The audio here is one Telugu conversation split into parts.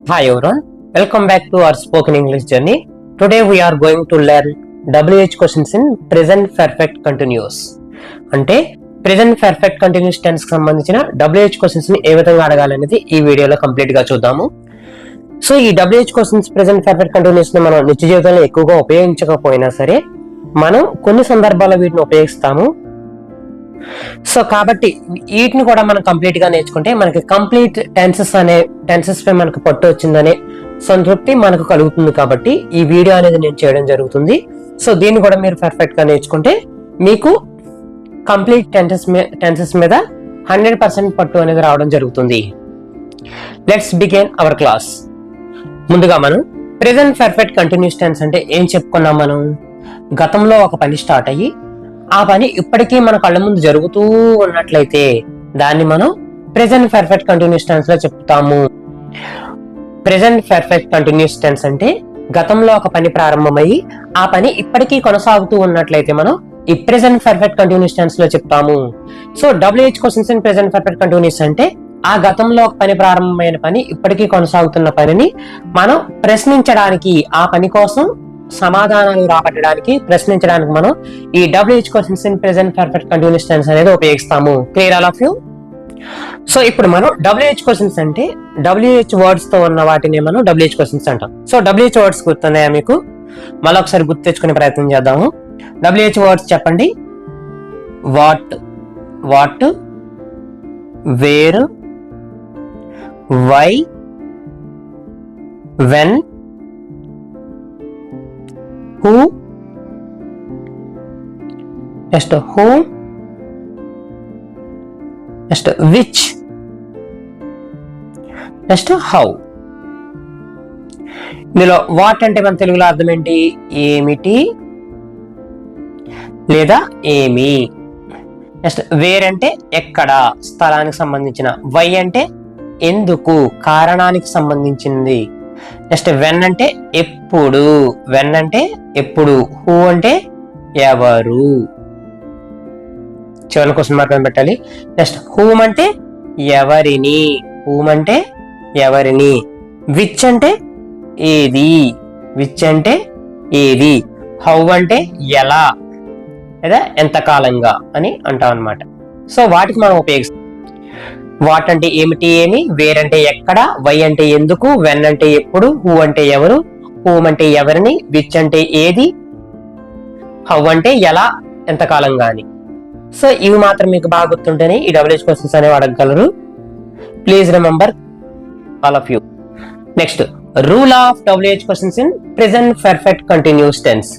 Hi everyone, welcome back to our spoken English journey. Today we are going to learn WH questions in present perfect continuous. అంటే present perfect continuous tense కి సంబంధించిన WH questions ని ఏ విధంగా అడగాలనేది ఈ వీడియోలో కంప్లీట్ గా చూద్దాము. సో ఈ WH questions present perfect continuous ని మనం నిత్య జీవితంలో ఎక్కువగా ఉపయోగించకపోయినా సరే మనం కొన్ని సందర్భాల్లో వీటిని ఉపయోగిస్తాము. సో కాబట్టి వీటిని కూడా మనం కంప్లీట్ గా నేర్చుకుంటే మనకి కంప్లీట్ టెన్సెస్ పై మనకు పట్టు వచ్చిందనే సంతృప్తి మనకు కలుగుతుంది. కాబట్టి ఈ వీడియో అనేది నేను చేయడం జరుగుతుంది. సో దీన్ని కూడా మీరు పర్ఫెక్ట్ గా నేర్చుకుంటే మీకు కంప్లీట్ టెన్సెస్ మీద 100% పట్టు అనేది రావడం జరుగుతుంది. Let's begin our class. ముందుగా మనం ప్రెజెంట్ పర్ఫెక్ట్ కంటిన్యూస్ టెన్స్ అంటే ఏం చెప్పుకున్నాం. మనం గతంలో ఒక పని స్టార్ట్ అయ్యి ఆ పని ఇప్పటికీ మన కళ్ళ ముందు జరుగుతూ ఉన్నట్లయితే దాన్ని మనం ప్రెజెంట్ పర్ఫెక్ట్ కంటిన్యూస్ టెన్స్ లో చెప్తాము. ప్రెజెంట్ పర్ఫెక్ట్ కంటిన్యూస్ టెన్స్ అంటే గతంలో ఒక పని ప్రారంభమయ్యి ఆ పని ఇప్పటికీ కొనసాగుతూ ఉన్నట్లయితే మనం ఈ ప్రెజెంట్ పర్ఫెక్ట్ కంటిన్యూస్ టెన్స్ లో చెప్తాము. So WH questions in present perfect continuous అంటే ఆ గతంలో ఒక పని ప్రారంభమైన పని ఇప్పటికీ కొనసాగుతున్న పనిని మనం ప్రశ్నించడానికి, ఆ పని కోసం సమాధానాలు రాబట్టడానికి, ప్రశ్నించడానికి మనం ఈ WH questions in present perfect continuous tense అనేది ఉపయోగిస్తాము. Clear all of you? So ఇప్పుడు మనం WH క్వశ్చన్స్ అంటే WH వర్డ్స్ తో ఉన్న వాటిని మనం WH క్వశ్చన్స్ అంటాం. సో WH వర్డ్స్ గుర్తున్నాయా మీకు? మళ్ళీ ఒకసారి గుర్తు తెచ్చుకునే ప్రయత్నం చేద్దాము. WH వర్డ్స్ చెప్పండి. What, where, why, when, who, next whom, next which, next how. ఇందులో వాట్ అంటే మన తెలుగులో అర్థం ఏంటి? ఏమిటి లేదా ఏమి. నెక్స్ట్ వేర్ అంటే ఎక్కడ, స్థలానికి సంబంధించిన. వై అంటే ఎందుకు, కారణానికి సంబంధించింది. నెక్స్ట్ వెన్ అంటే ఎప్పుడు, వెన్ అంటే ఎప్పుడు. హూ అంటే ఎవరు, చివరి క్వశ్చన్ మార్క్ పెట్టాలి. నెక్స్ట్ హూమ్ అంటే ఎవరిని, హూమ్ అంటే ఎవరిని. విచ్ అంటే ఏది, విచ్ అంటే ఏది. హౌ అంటే ఎలా లేదా ఎంతకాలంగా అని అంటాం అన్నమాట. సో వాటికి మనం ఉపయోగిస్తాం. వాట్ అంటే ఏమిటి, ఏమి. వేర్ అంటే ఎక్కడ, వై అంటే ఎందుకు, వెన్ అంటే ఎప్పుడు, హూ అంటే ఎవరు, హూమ్ అంటే ఎవరిని, విచ్ అంటే ఏది, హౌ అంటే ఎలా, ఎంతకాలంగా అని. సో ఇవి మాత్రం మీకు బాగా గుర్తుంటేనే ఈ WH క్వశ్చన్స్ అనేవి అడగగలరు. Please remember all of you. Next rule of WH questions in present perfect continuous tense.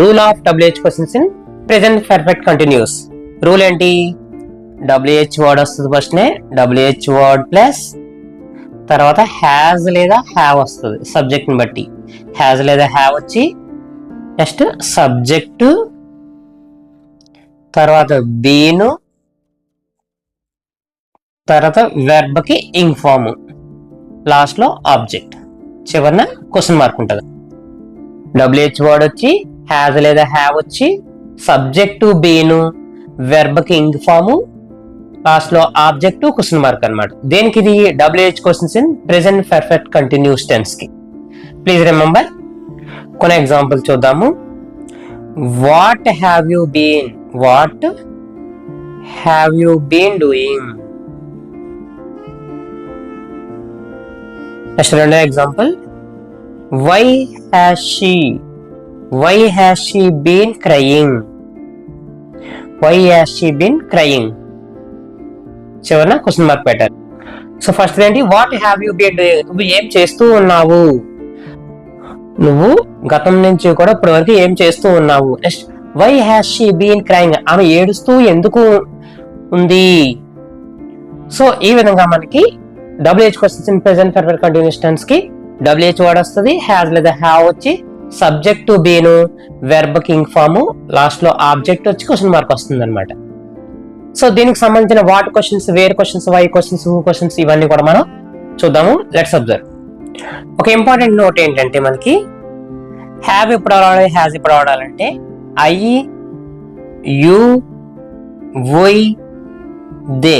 Rule of WH questions in present perfect continuous. Rule ఏంటి? WH వర్డ్ వస్తుంది ఫస్ట్ నే, WH వర్డ్ ప్లస్ తర్వాత హ్యాజ్ లేదా హ్యావ్ వస్తుంది సబ్జెక్ట్ ని బట్టి. హ్యాజ్ లేదా హ్యావ్ వచ్చి నెక్స్ట్ సబ్జెక్ట్, తర్వాత బీను, తర్వాత వెర్బ్ కి ఇంగ్ ఫామ్, లాస్ట్ లో ఆబ్జెక్ట్, చివరిన క్వశ్చన్ మార్క్ ఉంటుంది. WH వర్డ్ వచ్చి హ్యాజ్ లేదా హ్యావ్ వచ్చి సబ్జెక్ట్ బీను, వెర్బ్ కి ఇంగ్ ఫామ్, లాస్ట్ లో ఆబ్జెక్ట్ క్వశ్చన్ మార్క్ అన్నమాట. దేనికి ఇది? WH questions in present perfect continuous tense కి. Please remember. కొన్ని ఎగ్జాంపుల్ చూద్దాము. What have you been, what have you been doing. Next రెండో example. Why has she been crying, why has she been crying, చివరన క్వశ్చన్ మార్క్ పెట్టారు. సో ఫస్ట్ ఏంటి? What have you been doing, నువ్వు ఏం చేస్తూ ఉన్నావు, నువ్వు గతం నుంచి కూడా ఇప్పటి వరకు ఏం చేస్తూ ఉన్నావు. Next why has she been crying, ఆమె ఏడుస్తూ ఎందుకు ఉంది. సో ఈ విధంగా మనకి WH questions in present perfect continuous tense కి WH వర్డ్ వస్తుంది, హ్యాజ్ లేదా హ్యావ్ వచ్చి సబ్జెక్ట్ బీను, వెర్బ్ కి ఇంగ్ ఫామ్, లాస్ట్ లో ఆబ్జెక్ట్ వచ్చి క్వశ్చన్ మార్క్ వస్తుంది అనమాట. సో దీనికి సంబంధించిన what questions, where questions, why questions, who questions ఇవన్నీ కూడా మనం చూద్దాము. Let's observe. ఒక ఇంపార్టెంట్ నోట్ ఏంటంటే మనకి హ్యావ్ ఎప్పుడు వాడాలి, హ్యాజ్ ఎప్పుడు వాడాలంటే ఐ, యు, వై, దే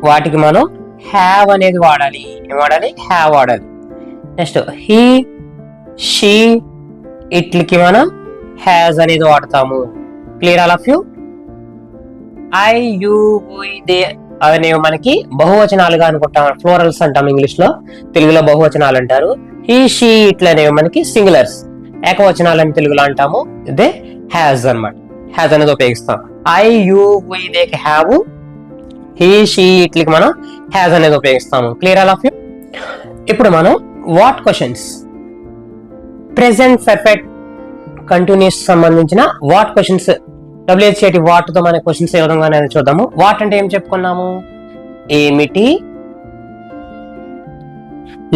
వాటికి మనం హ్యావ్ అనేది వాడాలి. ఏం వాడాలి? హ్యావ్ వాడాలి. నెక్స్ట్ హీ, షీ, ఇట్లకి మనం హ్యాజ్ అనేది వాడతాము. Clear all of you? I, you, we, they అనేవి మనకి బహువచనాలుగా అనుకుంటాం, ఫ్లోరల్స్ అంటాం ఇంగ్లీష్ లో, తెలుగులో బహువచనాలు అంటారు. హీ, షీ, ఇట్లా అనేవి మనకి సింగులర్స్, ఏకవచనాలని తెలుగులో అంటాము. ఇదే హ్యాజ్ అన్నమాట. హ్యాజ్ అనేది ఉపయోగిస్తాం. I, you, we, they have, he, she, ఇట్లకి మనం హ్యాజ్ అనేది ఉపయోగిస్తాము. Clear all of you? ఇప్పుడు మనం what questions, present perfect continuous సంబంధించిన వాట్ క్వశ్చన్స్, WH వాట్ తో మన క్వశ్చన్స్ ఏ విధంగా అనేది చూద్దాము. వాట్ అంటే ఏం చెప్పుకున్నాము? ఏమిటి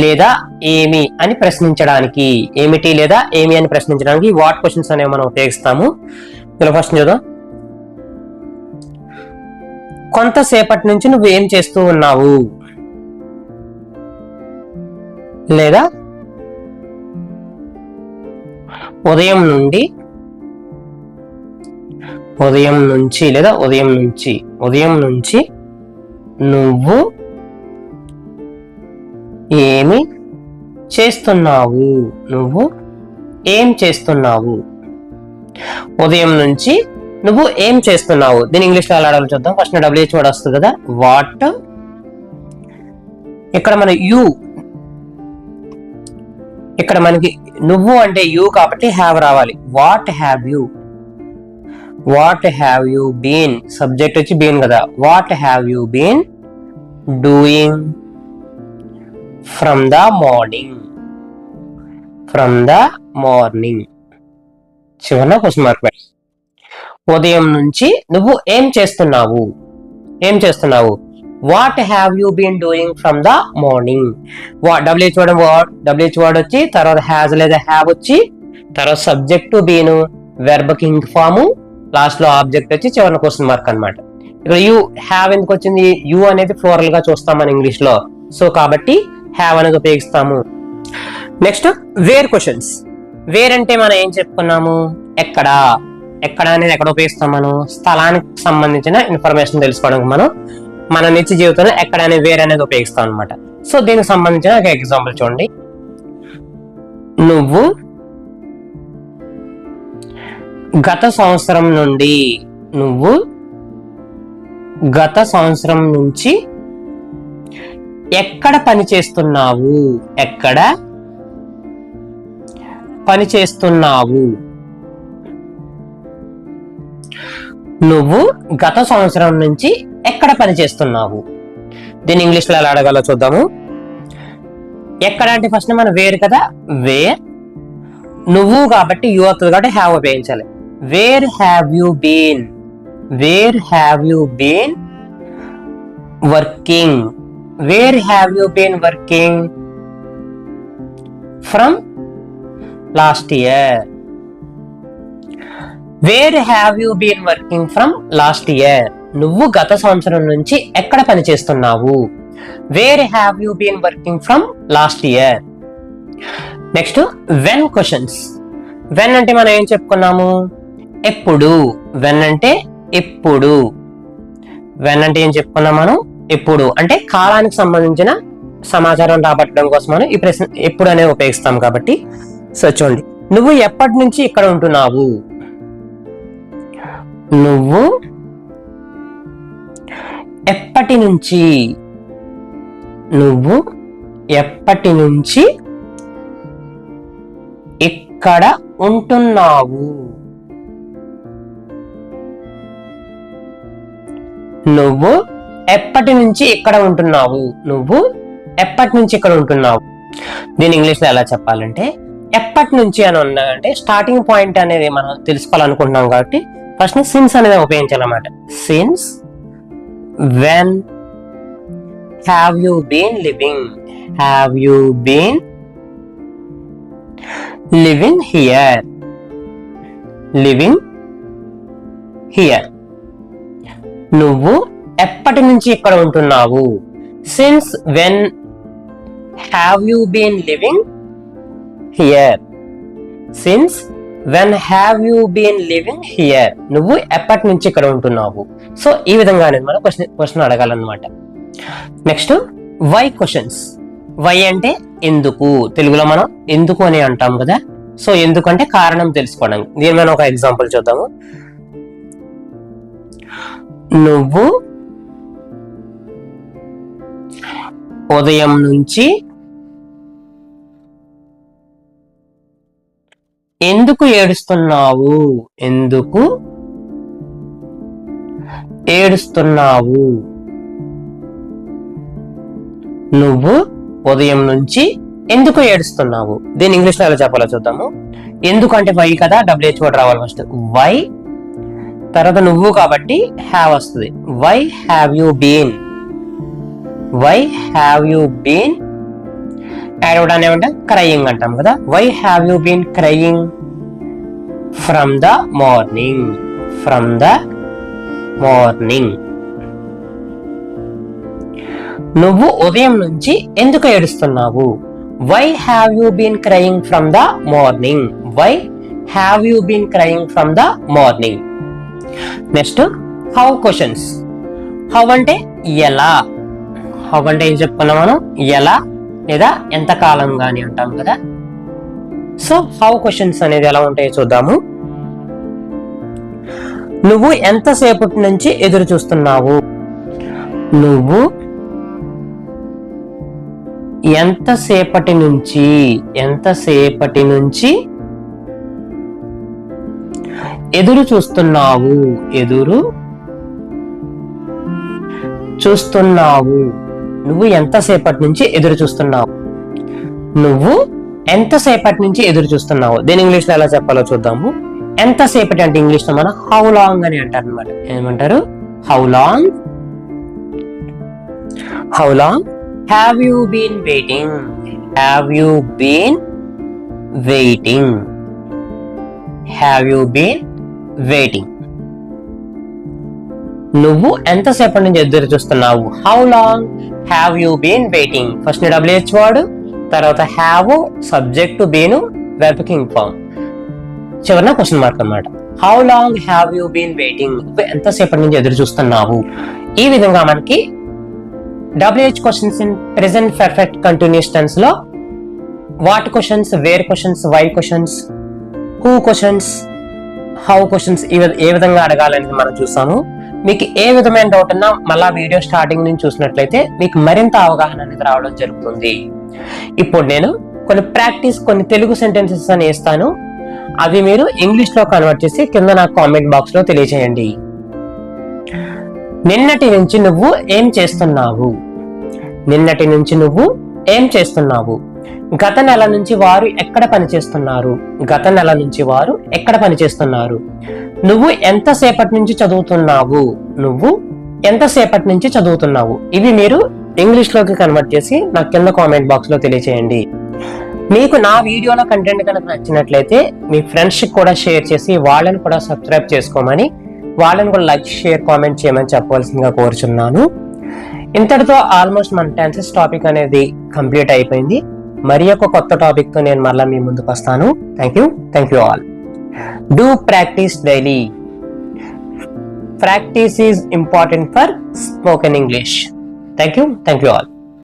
లేదా ఏమి అని ప్రశ్నించడానికి, ఏమిటి లేదా ఏమి అని ప్రశ్నించడానికి వాట్ క్వశ్చన్స్ అనేవి మనం ఉపయోగిస్తాము. ఇలా ఫస్ట్ చూద్దాం. కొంతసేపటి నుంచి నువ్వు ఏం చేస్తూ ఉన్నావు, లేదా ఉదయం నుంచి నువ్వు ఏమి చేస్తున్నావు, ఉదయం నుంచి నువ్వు ఏం చేస్తున్నావు. దీని ఇంగ్లీష్ లో ఎలా ఆడాలో చూద్దాం. ఫస్ట్ WH వర్డ్ వస్తుంది కదా, వాట్. ఇక్కడ మన యూ, ఇక్కడ మనకి నువ్వు అంటే యూ కాబట్టి హ్యావ్ రావాలి. What have you been, subject వచ్చి బీన్ కదా. What have you been doing from the morning. చివరన క్వశ్చన్ మార్క్ పెట్టి, ఉదయం నుంచి నువ్వు ఏం చేస్తున్నావు. What have you been doing from the morning. WH word వచ్చి తర్వాత హ్యాజ్ లేదా హ్యావ్ వచ్చి తర్వాత సబ్జెక్ట్ బీను, వెర్బ్ కి ఇంక్ ఫామ్, లాస్ట్ లో ఆబ్జెక్ట్ వచ్చి చివరిన క్వశ్చన్ మార్క్ అన్నమాట. ఇక్కడ యూ, హ్యావ్ ఎందుకు వచ్చింది? యూ అనేది ఫ్లోరల్ గా చూస్తాం మన ఇంగ్లీష్ లో, సో కాబట్టి హ్యావ్ అనేది ఉపయోగిస్తాము. Next where questions. వేర్ అంటే మనం ఏం చెప్పుకున్నాము? ఎక్కడ అనేది ఎక్కడ ఉపయోగిస్తాం? మనం స్థలానికి సంబంధించిన ఇన్ఫర్మేషన్ తెలుసుకోవడానికి మనం మన నిత్య జీవితంలో ఎక్కడ అనేది వేర్ అనేది ఉపయోగిస్తాం అనమాట. సో దీనికి సంబంధించిన ఒక ఎగ్జాంపుల్ చూడండి. నువ్వు గత సంవత్సరం నుంచి ఎక్కడ పని చేస్తున్నావు. నువ్వు గత సంవత్సరం నుంచి ఎక్కడ పని చేస్తున్నావు. దీన్ని ఇంగ్లీష్ లో ఎలా అడగాలో చూద్దాము. ఎక్కడ అంటే ఫస్ట్ మనం వేర్ కదా, వేర్. నువ్వు కాబట్టి యూ అవుతుంది కాబట్టి హ్యావ్ ఉపయోగించాలి. Where have you been working. From last year. Where have you been working from last year. నువ్వు గత సంవత్సరం నుంచి ఎక్కడ పని చేస్తున్నావు. Where have you been working from last year. Next when questions. When అంటే మనం ఏం చెప్పుకున్నాము? ఎప్పుడు. వెన్ అంటే ఎప్పుడు. వెన్ అంటే ఏం చెప్పుకున్నాం మనం? ఎప్పుడు అంటే కాలానికి సంబంధించిన సమాచారం రాబట్టడం కోసం మనం ఈ ప్రశ్న ఎప్పుడు అనేది ఉపయోగిస్తాం కాబట్టి. సో చూడండి, నువ్వు ఎప్పటి నుంచి ఇక్కడ ఉంటున్నావు. నువ్వు ఎప్పటి నుంచి ఇక్కడ ఉంటున్నావు. నువ్వు ఎప్పటి నుంచి ఇక్కడ ఉంటున్నావు. దీని ఇంగ్లీష్ లో ఎలా చెప్పాలంటే, ఎప్పటి నుంచి అని ఉన్నాయంటే స్టార్టింగ్ పాయింట్ అనేది మనం తెలుసుకోవాలనుకుంటున్నాం కాబట్టి ఫస్ట్ సిన్స్ అనేది ఉపయోగించాలన్నమాట. Since. When have you been living. Living here. నువ్వు ఎప్పటి నుంచి ఇక్కడ ఉంటున్నావు. Since when have you been living here. నువ్వు ఎప్పటి నుంచి ఇక్కడ ఉంటున్నావు. సో ఈ విధంగా అనేది మనం క్వశ్చన్ అడగాలన్నమాట. Next why questions. వై అంటే ఎందుకు, తెలుగులో మనం ఎందుకు అని అంటాం కదా. సో ఎందుకంటే కారణం తెలుసుకోవడం. దీని మీద ఒక ఎగ్జాంపుల్ చూద్దాము. నువ్వు ఉదయం నుంచి ఎందుకు ఏడుస్తున్నావు? ఎందుకు ఏడుస్తున్నావు? నువ్వు ఉదయం నుంచి ఎందుకు ఏడుస్తున్నావు? దీని ఇంగ్లీష్ లో ఎలా చెప్పాలో చూద్దాము. ఎందుకు అంటే వై కదా, WH వర్డ్ రావాలి ఫస్ట్. వై తర్వాత నువ్వు కాబట్టి హ్యావ్ వస్తుంది. Why have you been? Why have you been ఏడవడాన్ని ఏమంటే క్రయింగ్ అంటాం కదా. Why have you been crying from the morning? From the morning. నువ్వు ఉదయం నుంచి ఎందుకు ఏడుస్తున్నావు? Why have you been crying from the morning? Why have you been crying from the morning. Next how questions. How అంటే ఎలా. హౌ అంటే ఏం చెప్పుకున్నాం మనం? ఎలా లేదా ఎంతకాలం గాని అంటాం కదా. సో హౌ క్వశ్చన్స్ అనేది ఎలా ఉంటాయో చూద్దాము. నువ్వు ఎంతసేపటి నుంచి ఎదురు చూస్తున్నావు? నువ్వు ఎంతసేపటి నుంచి ఎదురు చూస్తున్నావు? ఎదురు చూస్తున్నావు. నువ్వు ఎంతసేపటి నుంచి ఎదురు చూస్తున్నావు? నువ్వు ఎంతసేపటి నుంచి ఎదురు చూస్తున్నావు. దీని ఇంగ్లీష్ లో ఎలా చెప్పాలో చూద్దాము. ఎంతసేపటి అంటే ఇంగ్లీష్ లో మనం హౌ లాంగ్ అని అంటారు అనమాట. ఏమంటారు? How long. How long have you been waiting? Have you been waiting? Have you been waiting. నువ్వు ఎంతసేపటి నుంచి ఎదురు చూస్తున్నావు? How long have you been waiting. First WH word, తర్వాత have subject, been verb form, చివరిన క్వశ్చన్ మార్క్ అన్నమాట. How long have you been waiting. ఎంతసేపటి నుంచి ఎదురు చూస్తున్నావు. ఈ విధంగా మనకి WH questions in present perfect continuous tense లో what questions, where questions, why questions, who questions, how questions ఏ విధంగా అడగాలనేది మనం చూసాము. మీకు ఏ విధమైన డౌట్ ఉన్నా మళ్ళా వీడియో స్టార్టింగ్ నుంచి చూసినట్లయితే మీకు మరింత అవగాహన అనేది రావడం జరుగుతుంది. ఇప్పుడు నేను కొన్ని తెలుగు సెంటెన్సెస్ అని ఇస్తాను. అవి మీరు ఇంగ్లీష్ లో కన్వర్ట్ చేసి కింద నాకు కామెంట్ బాక్స్ లో తెలియజేయండి. నిన్నటి నుంచి నువ్వు ఏం చేస్తున్నావు? నిన్నటి నుంచి నువ్వు ఏం చేస్తున్నావు? గత నెల నుంచి వారు ఎక్కడ పనిచేస్తున్నారు? గత నెల నుంచి వారు ఎక్కడ పనిచేస్తున్నారు? నువ్వు ఎంతసేపటి నుంచి చదువుతున్నావు? నువ్వు ఎంతసేపటి నుంచి చదువుతున్నావు? ఇవి మీరు ఇంగ్లీష్ లోకి కన్వర్ట్ చేసి నాకు కింద కామెంట్ బాక్స్ లో తెలియజేయండి. మీకు నా వీడియోలో కంటెంట్ కనుక నచ్చినట్లయితే మీ ఫ్రెండ్స్ కూడా షేర్ చేసి వాళ్ళని కూడా సబ్స్క్రైబ్ చేసుకోమని, వాళ్ళని కూడా లైక్, షేర్, కామెంట్ చేయమని చెప్పవలసిందిగా కోరుచున్నాను. ఇంతటితో ఆల్మోస్ట్ మన టెన్సెస్ టాపిక్ అనేది కంప్లీట్ అయిపోయింది. మరి ఒక కొత్త టాపిక్ తో నేను మళ్ళీ మీ ముందుకు వస్తాను. Thank you all. Do practice daily. Practice is important for spoken English. Thank you all.